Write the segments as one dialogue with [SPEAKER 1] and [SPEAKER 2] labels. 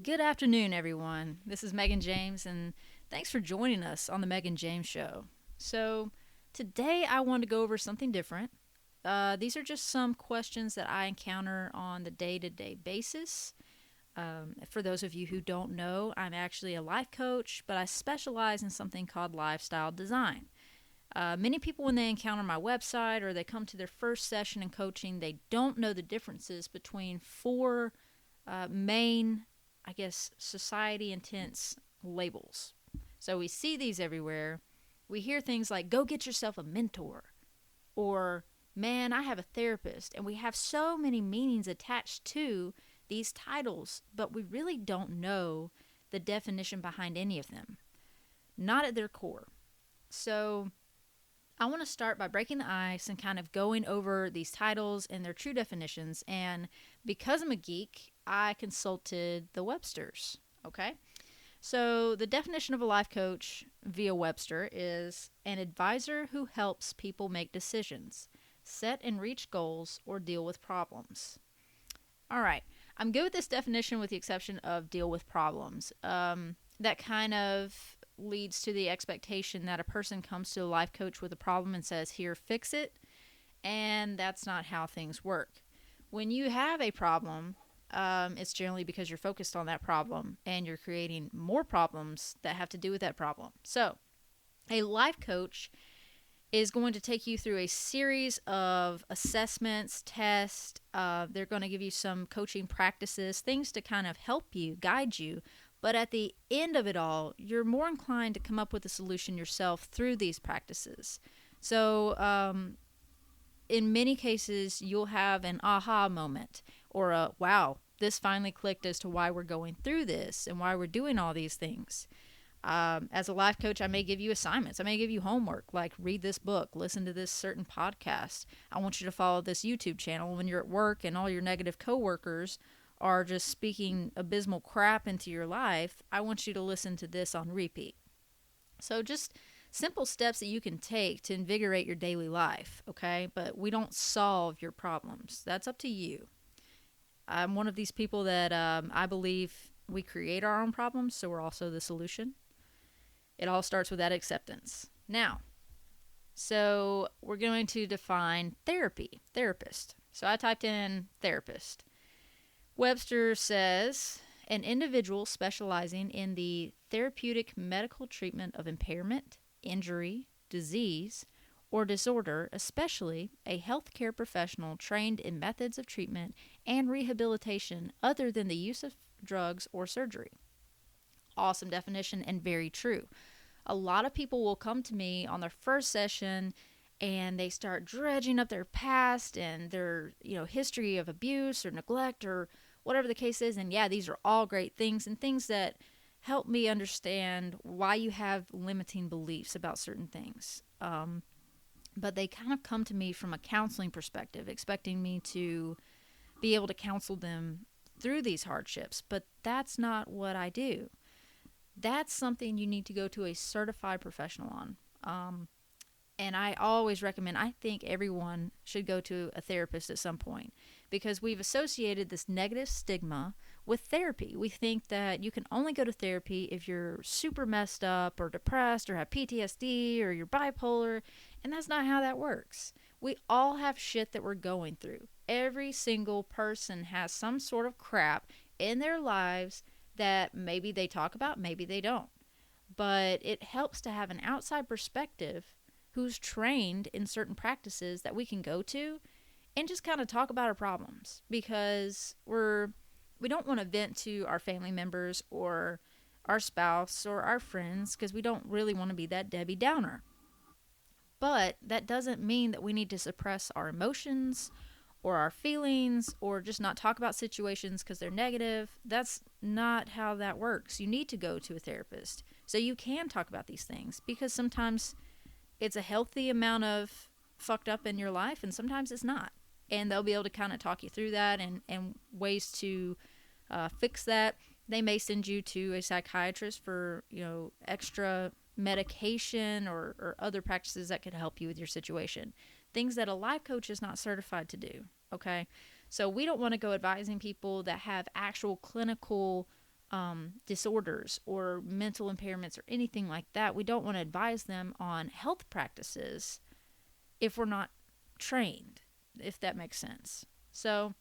[SPEAKER 1] Good afternoon, everyone. This is Megan James, and thanks for joining us on the Megan James Show. So, today I want to go over something different. These are just some questions that I encounter on the day to day basis. For those of you who don't know, I'm actually a life coach, but I specialize in something called lifestyle design. Many people, when they encounter my website or they come to their first session in coaching, they don't know the differences between four main, I guess, society intense labels. So we see these everywhere. We hear things like, go get yourself a mentor, or man, I have a therapist. And we have so many meanings attached to these titles, but we really don't know the definition behind any of them, not at their core. So I want to start by breaking the ice and kind of going over these titles and their true definitions. And because I'm a geek, I consulted the Websters. Okay. So the definition of a life coach via Webster is an advisor who helps people make decisions, set and reach goals, or deal with problems. All right. I'm good with this definition with the exception of deal with problems. That kind of leads to the expectation that a person comes to a life coach with a problem and says, here, fix it. And that's not how things work. When you have a problem, it's generally because you're focused on that problem and you're creating more problems that have to do with that problem. So, a life coach is going to take you through a series of assessments, tests. They're going to give you some coaching practices, things to kind of help you, guide you. But at the end of it all, you're more inclined to come up with a solution yourself through these practices. So, in many cases, you'll have an aha moment or a wow, this finally clicked as to why we're going through this and why we're doing all these things. As a life coach, I may give you assignments. I may give you homework, like read this book, listen to this certain podcast. I want you to follow this YouTube channel when you're at work and all your negative coworkers are just speaking abysmal crap into your life. I want you to listen to this on repeat. So just simple steps that you can take to invigorate your daily life, okay? But we don't solve your problems. That's up to you. I'm one of these people that I believe we create our own problems, so we're also the solution. It all starts with that acceptance. Now, so we're going to define therapist. So I typed in therapist. Webster says an individual specializing in the therapeutic medical treatment of impairment, injury, disease, or disorder, especially a healthcare professional trained in methods of treatment and rehabilitation other than the use of drugs or surgery. Awesome definition and very true. A lot of people will come to me on their first session and they start dredging up their past and their, history of abuse or neglect or whatever the case is. And yeah, these are all great things and things that help me understand why you have limiting beliefs about certain things. But they kind of come to me from a counseling perspective, expecting me to be able to counsel them through these hardships. But that's not what I do. That's something you need to go to a certified professional on. And I always recommend, I think everyone should go to a therapist at some point because we've associated this negative stigma with therapy. We think that you can only go to therapy if you're super messed up or depressed or have PTSD or you're bipolar, and that's not how that works. We all have shit that we're going through. Every single person has some sort of crap in their lives that maybe they talk about, maybe they don't. But it helps to have an outside perspective who's trained in certain practices that we can go to and just kind of talk about our problems because we don't want to vent to our family members or our spouse or our friends because we don't really want to be that Debbie Downer. But that doesn't mean that we need to suppress our emotions or our feelings or just not talk about situations because they're negative. That's not how that works. You need to go to a therapist so you can talk about these things because sometimes it's a healthy amount of fucked up in your life and sometimes it's not. And they'll be able to kind of talk you through that and ways to fix that. They may send you to a psychiatrist for, extra medication or other practices that could help you with your situation. Things that a life coach is not certified to do. Okay. So we don't want to go advising people that have actual clinical disorders or mental impairments or anything like that. We don't want to advise them on health practices if we're not trained, if that makes sense. So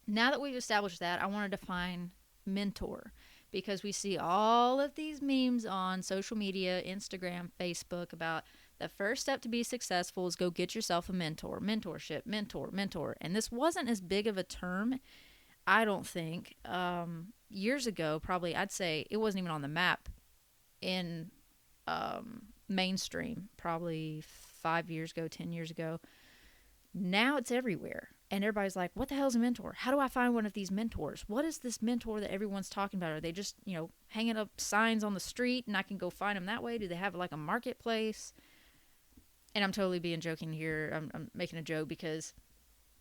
[SPEAKER 1] now that we've established that, I want to define mentor, because we see all of these memes on social media, Instagram, Facebook, about the first step to be successful is go get yourself a mentor, mentorship, mentor. And this wasn't as big of a term, I don't think. Years ago, probably, I'd say it wasn't even on the map in mainstream, probably 5 years ago, 10 years ago. Now it's everywhere. And everybody's like, what the hell is a mentor? How do I find one of these mentors? What is this mentor that everyone's talking about? Are they just, hanging up signs on the street and I can go find them that way? Do they have like a marketplace? And I'm totally being joking here. I'm making a joke because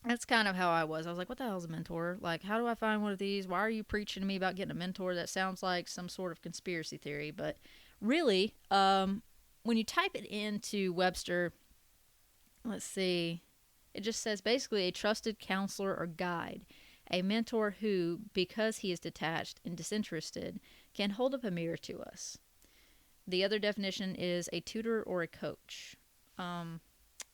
[SPEAKER 1] that's kind of how I was. I was like, what the hell is a mentor? Like, how do I find one of these? Why are you preaching to me about getting a mentor? That sounds like some sort of conspiracy theory. But really, when you type it into Webster, let's see, it just says basically a trusted counselor or guide, a mentor who, because he is detached and disinterested, can hold up a mirror to us. The other definition is a tutor or a coach.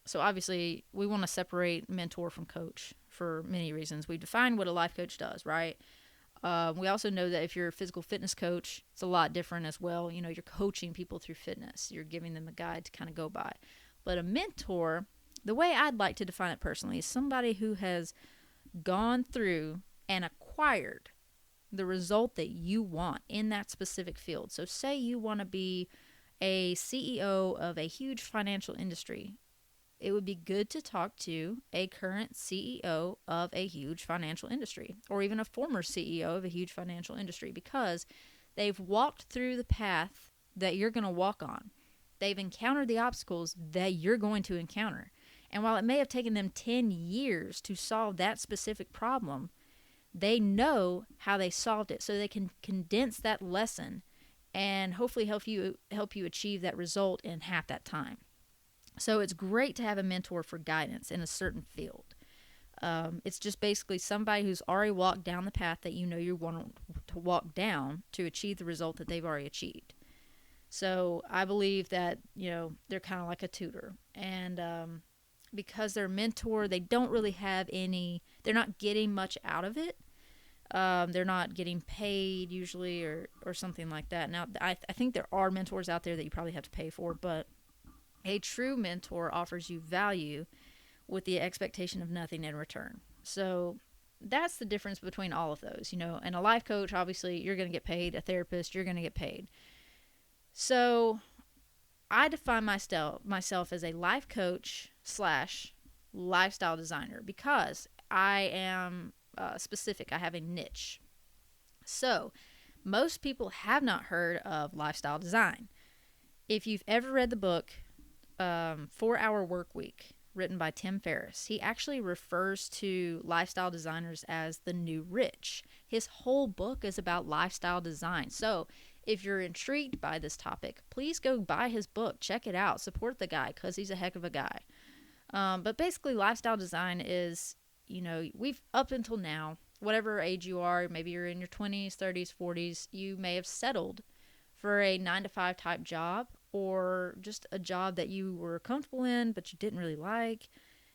[SPEAKER 1] So obviously, we want to separate mentor from coach for many reasons. We've defined what a life coach does, right? We also know that if you're a physical fitness coach, it's a lot different as well. You're coaching people through fitness. You're giving them a guide to kind of go by. But a mentor, the way I'd like to define it personally, is somebody who has gone through and acquired the result that you want in that specific field. So say you want to be a CEO of a huge financial industry. It would be good to talk to a current CEO of a huge financial industry, or even a former CEO of a huge financial industry, because they've walked through the path that you're going to walk on. They've encountered the obstacles that you're going to encounter. And while it may have taken them 10 years to solve that specific problem, they know how they solved it, so they can condense that lesson and hopefully help you achieve that result in half that time. So it's great to have a mentor for guidance in a certain field. It's just basically somebody who's already walked down the path that you want to walk down to achieve the result that they've already achieved. So I believe that, they're kind of like a tutor. And because they're a mentor, they don't really have they're not getting much out of it. They're not getting paid usually or something like that. Now, I think there are mentors out there that you probably have to pay for, but a true mentor offers you value with the expectation of nothing in return. So that's the difference between all of those, And a life coach, obviously, you're going to get paid. A therapist, you're going to get paid. So I define myself as a life coach / lifestyle designer because I am specific. I have a niche. So most people have not heard of lifestyle design. If you've ever read the book 4-Hour Work Week, written by Tim Ferriss, he actually refers to lifestyle designers as the new rich. His whole book is about lifestyle design. So if you're intrigued by this topic, please go buy his book. Check it out. Support the guy because he's a heck of a guy. But basically, lifestyle design is, we've up until now, whatever age you are, maybe you're in your 20s, 30s, 40s, you may have settled for a 9-to-5 type job, or just a job that you were comfortable in, but you didn't really like.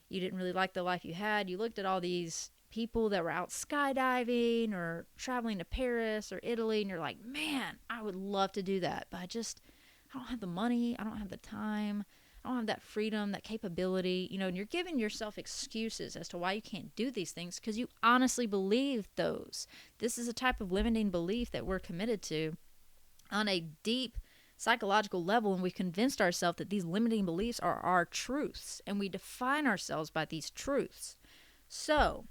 [SPEAKER 1] You didn't really like the life you had. You looked at all these people that were out skydiving or traveling to Paris or Italy, and you're like, man, I would love to do that, but I don't have the money. I don't have the time. I don't have that freedom, that capability, and you're giving yourself excuses as to why you can't do these things because you honestly believe those. This is a type of limiting belief that we're committed to on a deep psychological level, and we've convinced ourselves that these limiting beliefs are our truths, and we define ourselves by these truths. So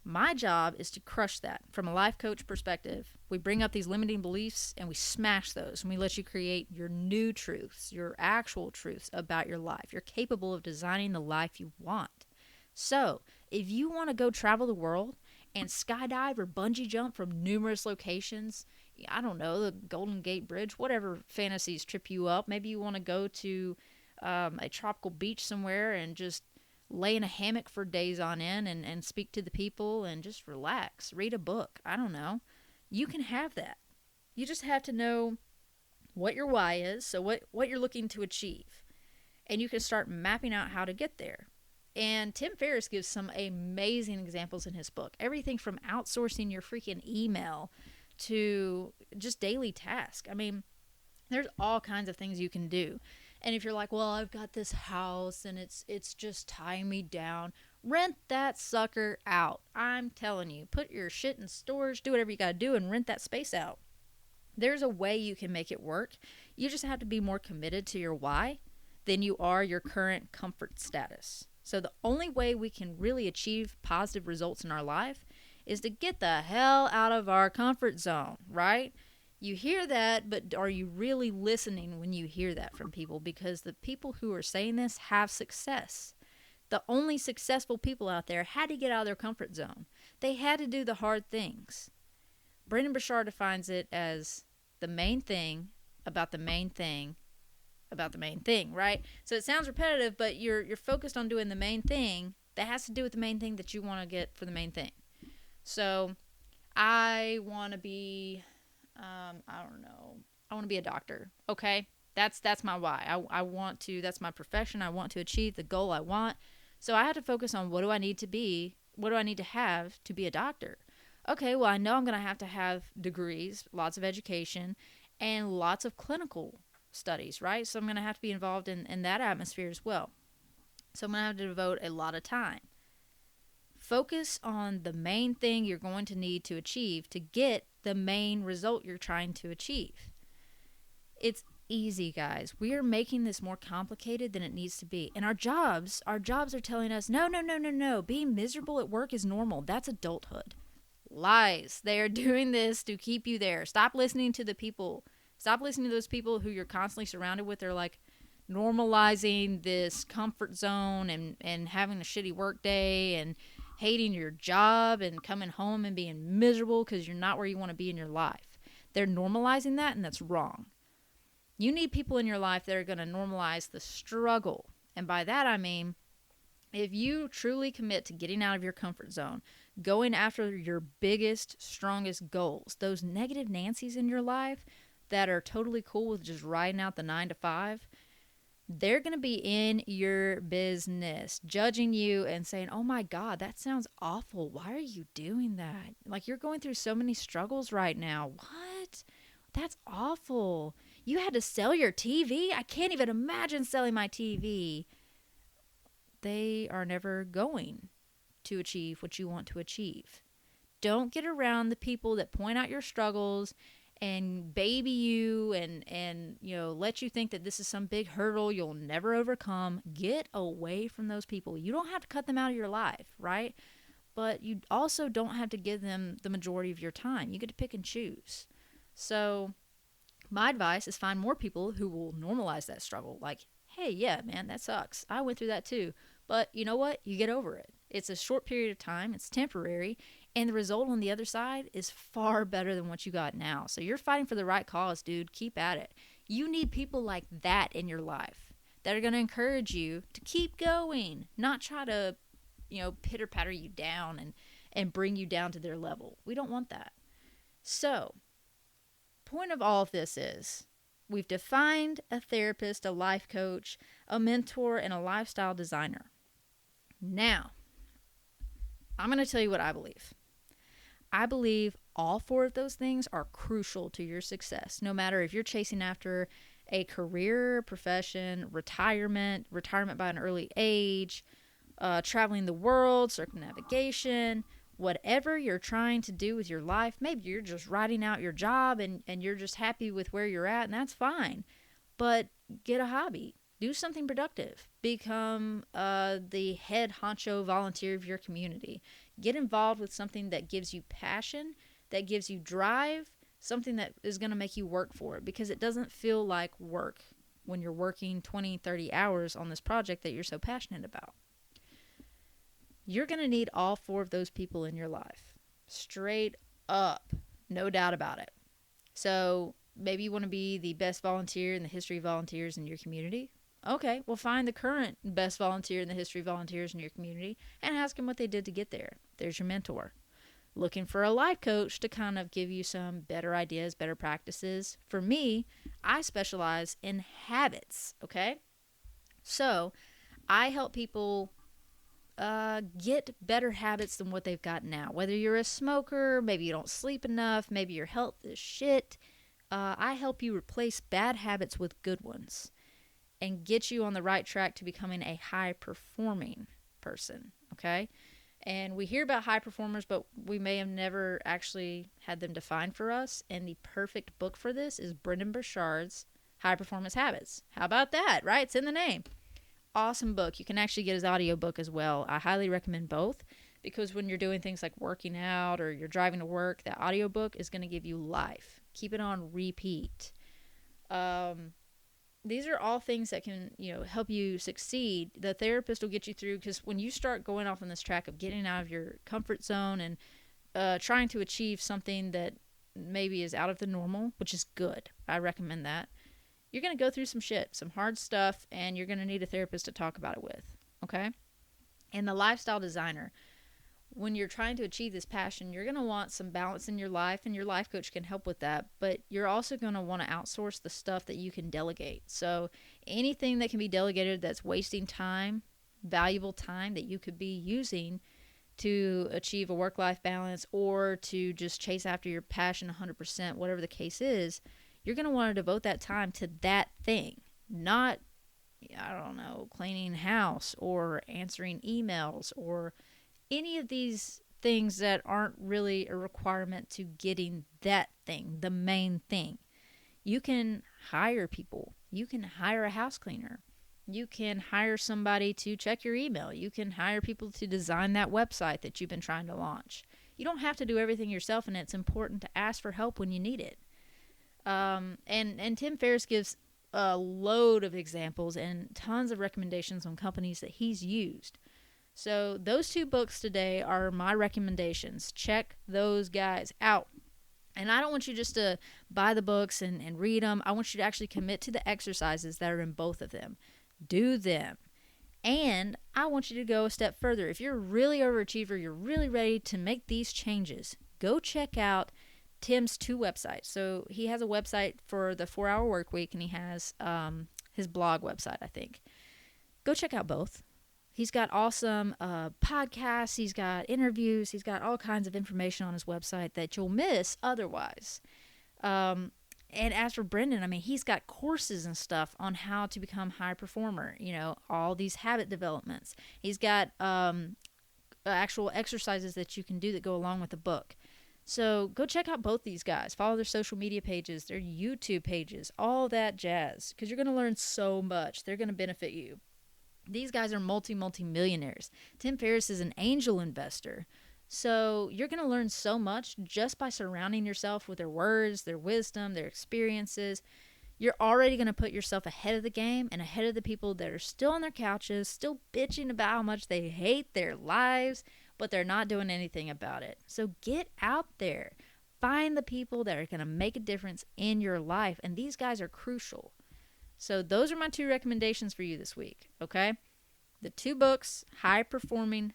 [SPEAKER 1] my job is to crush that. From a life coach perspective, we bring up these limiting beliefs and we smash those, and we let you create your new truths, your actual truths about your life. You're capable of designing the life you want. So if you want to go travel the world and skydive or bungee jump from numerous locations, I don't know, the Golden Gate Bridge, whatever fantasies trip you up. Maybe you want to go to a tropical beach somewhere and just lay in a hammock for days on end and speak to the people and just relax, read a book. I don't know. You can have that. You just have to know what your why is, so what you're looking to achieve. And you can start mapping out how to get there. And Tim Ferriss gives some amazing examples in his book. Everything from outsourcing your freaking email to just daily tasks. I mean, there's all kinds of things you can do. And if you're like, well, I've got this house and it's just tying me down, rent that sucker out. I'm telling you, put your shit in storage, do whatever you got to do, and rent that space out. There's a way you can make it work. You just have to be more committed to your why than you are your current comfort status. So the only way we can really achieve positive results in our life is to get the hell out of our comfort zone, right? You hear that, but are you really listening when you hear that from people? Because the people who are saying this have success. The only successful people out there had to get out of their comfort zone. They had to do the hard things. Brendon Burchard defines it as the main thing about the main thing about the main thing, right? So it sounds repetitive, but you're focused on doing the main thing that has to do with the main thing that you want to get for the main thing. So I want to be, I don't know, I want to be a doctor, okay? That's my why. I want to, that's my profession. I want to achieve the goal I want. So I have to focus on what do I need to be, what do I need to have to be a doctor? Okay, well, I know I'm going to have degrees, lots of education, and lots of clinical studies, right? So I'm going to have to be involved in that atmosphere as well. So I'm going to have to devote a lot of time. Focus on the main thing you're going to need to achieve to get the main result you're trying to achieve. It's easy, guys. We are making this more complicated than it needs to be. And our jobs are telling us, no. Being miserable at work is normal. That's adulthood. Lies. They are doing this to keep you there. Stop listening to the people. Stop listening to those people who you're constantly surrounded with. They're like normalizing this comfort zone and having a shitty work day and hating your job and coming home and being miserable because you're not where you want to be in your life. They're normalizing that, and that's wrong. You need people in your life that are going to normalize the struggle. And by that I mean, if you truly commit to getting out of your comfort zone, going after your biggest, strongest goals, those negative Nancys in your life that are totally cool with just riding out the 9 to 5, they're going to be in your business, judging you and saying, oh my God, that sounds awful. Why are you doing that? Like, you're going through so many struggles right now. What? That's awful. You had to sell your TV? I can't even imagine selling my TV. They are never going to achieve what you want to achieve. Don't get around the people that point out your struggles and baby you and let you think that this is some big hurdle you'll never overcome. Get away from those people. You don't have to cut them out of your life, right? But you also don't have to give them the majority of your time. You get to pick and choose. So my advice is find more people who will normalize that struggle. Like, hey, yeah, man, that sucks. I went through that too. But you know what? You get over it. It's a short period of time. It's temporary. And the result on the other side is far better than what you got now. So you're fighting for the right cause, dude. Keep at it. You need people like that in your life that are going to encourage you to keep going, not try to, pitter-patter you down and bring you down to their level. We don't want that. So, point of all of this is we've defined a therapist, a life coach, a mentor, and a lifestyle designer. Now, I'm going to tell you what I believe. I believe all 4 of those things are crucial to your success, no matter if you're chasing after a career, profession, retirement by an early age, traveling the world, circumnavigation, whatever you're trying to do with your life. Maybe you're just writing out your job and you're just happy with where you're at, and that's fine. But get a hobby. Do something productive. Become the head honcho volunteer of your community. Get involved with something that gives you passion, that gives you drive, something that is going to make you work for it, because it doesn't feel like work when you're working 20, 30 hours on this project that you're so passionate about. You're going to need all 4 of those people in your life. Straight up. No doubt about it. So maybe you want to be the best volunteer in the history of volunteers in your community. Okay, well, find the current best volunteer in the history of volunteers in your community and ask them what they did to get there. There's your mentor. looking for a life coach to kind of give you some better ideas, better practices. For me, I specialize in habits, okay? So I help people get better habits than what they've got now. Whether you're a smoker, maybe you don't sleep enough, maybe your health is shit, I help you replace bad habits with good ones and get you on the right track to becoming a high performing person, okay? And we hear about high performers, but we may have never actually had them defined for us. And the perfect book for this is Brendon Burchard's High Performance Habits. How about that, right? It's in the name. Awesome book. You can actually get his audiobook as well. I highly recommend both because when you're doing things like working out or you're driving to work, that audiobook is going to give you life. Keep it on repeat. These are all things that can, help you succeed. The therapist will get you through, because when you start going off on this track of getting out of your comfort zone and trying to achieve something that maybe is out of the normal, which is good, I recommend that, you're going to go through some shit, some hard stuff, and you're going to need a therapist to talk about it with, okay? And the lifestyle designer, when you're trying to achieve this passion, you're going to want some balance in your life, and your life coach can help with that. But you're also going to want to outsource the stuff that you can delegate. So anything that can be delegated that's wasting time, valuable time that you could be using to achieve a work-life balance or to just chase after your passion 100%, whatever the case is, you're going to want to devote that time to that thing, not, I don't know, cleaning house or answering emails or any of these things that aren't really a requirement to getting that thing, the main thing. You can hire people. You can hire a house cleaner. You can hire somebody to check your email. You can hire people to design that website that you've been trying to launch. You don't have to do everything yourself, and it's important to ask for help when you need it. And Tim Ferriss gives a load of examples and tons of recommendations on companies that he's used. So those two books today are my recommendations. Check those guys out. And I don't want you just to buy the books and read them. I want you to actually commit to the exercises that are in both of them. Do them. And I want you to go a step further. If you're a really overachiever, you're really ready to make these changes, go check out Tim's two websites. So he has a website for the 4-Hour Workweek, and he has his blog website, I think. Go check out both. He's got awesome podcasts. He's got interviews. He's got all kinds of information on his website that you'll miss otherwise. And as for Brendon, I mean, he's got courses and stuff on how to become high performer, all these habit developments. He's got actual exercises that you can do that go along with the book. So go check out both these guys. Follow their social media pages, their YouTube pages, all that jazz, because you're going to learn so much. They're going to benefit you. These guys are multi-millionaires. Tim Ferriss is an angel investor. So you're going to learn so much just by surrounding yourself with their words, their wisdom, their experiences. You're already going to put yourself ahead of the game and ahead of the people that are still on their couches, still bitching about how much they hate their lives, but they're not doing anything about it. So get out there. Find the people that are going to make a difference in your life. And these guys are crucial. So those are my two recommendations for you this week, okay? The two books, High Performer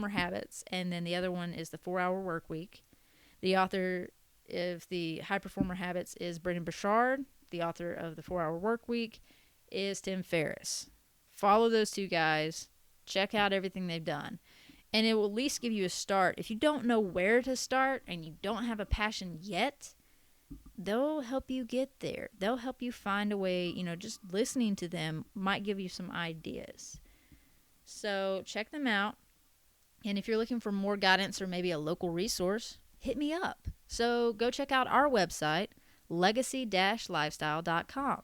[SPEAKER 1] Habits, and then the other one is the 4-Hour Workweek. The author of the High Performer Habits is Brendon Burchard. The author of the 4-Hour Workweek is Tim Ferriss. Follow those two guys. Check out everything they've done. And it will at least give you a start. If you don't know where to start and you don't have a passion yet, they'll help you get there. They'll help you find a way, just listening to them might give you some ideas. So check them out. And if you're looking for more guidance or maybe a local resource, hit me up. So go check out our website, legacy-lifestyle.com.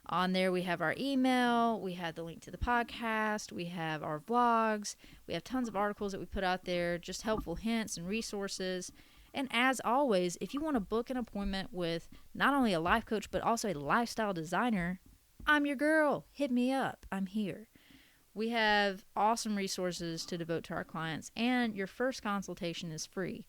[SPEAKER 1] On there, we have our email, we have the link to the podcast, we have our vlogs, we have tons of articles that we put out there, just helpful hints and resources. And as always, if you want to book an appointment with not only a life coach, but also a lifestyle designer, I'm your girl. Hit me up. I'm here. We have awesome resources to devote to our clients, and your first consultation is free.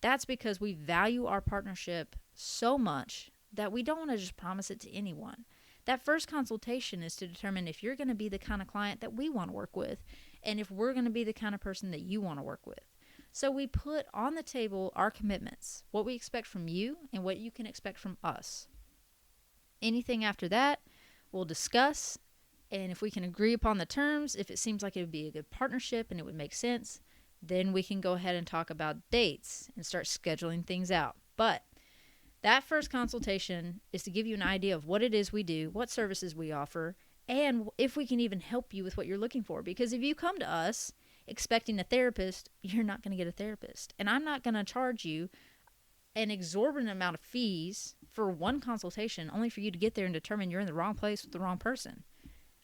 [SPEAKER 1] That's because we value our partnership so much that we don't want to just promise it to anyone. That first consultation is to determine if you're going to be the kind of client that we want to work with, and if we're going to be the kind of person that you want to work with. So we put on the table our commitments, what we expect from you and what you can expect from us. Anything after that, we'll discuss. And if we can agree upon the terms, if it seems like it would be a good partnership and it would make sense, then we can go ahead and talk about dates and start scheduling things out. But that first consultation is to give you an idea of what it is we do, what services we offer, and if we can even help you with what you're looking for. Because if you come to us expecting a therapist, you're not going to get a therapist. And I'm not going to charge you an exorbitant amount of fees for one consultation only for you to get there and determine you're in the wrong place with the wrong person.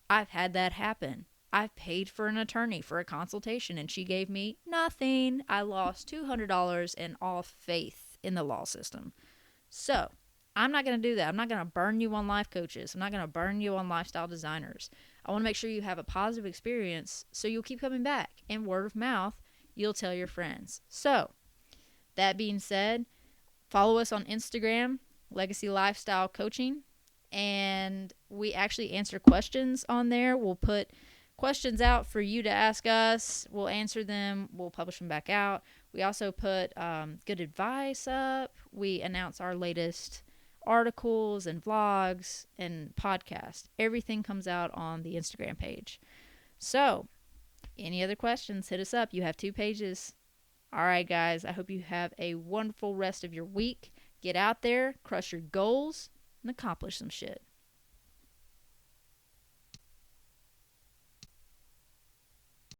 [SPEAKER 1] I've had that happen. I've paid for an attorney for a consultation and she gave me nothing. I lost $200 in all faith in the law system. So I'm not going to do that. I'm not going to burn you on life coaches. I'm not going to burn you on lifestyle designers. I want to make sure you have a positive experience so you'll keep coming back. And word of mouth, you'll tell your friends. So that being said, follow us on Instagram, Legacy Lifestyle Coaching. And we actually answer questions on there. We'll put questions out for you to ask us. We'll answer them. We'll publish them back out. We also put good advice up. We announce our latest articles and vlogs and podcasts. Everything comes out on the Instagram page. So, any other questions, hit us up. You have 2 pages. All right, guys. I hope you have a wonderful rest of your week. Get out there, crush your goals, and accomplish some shit.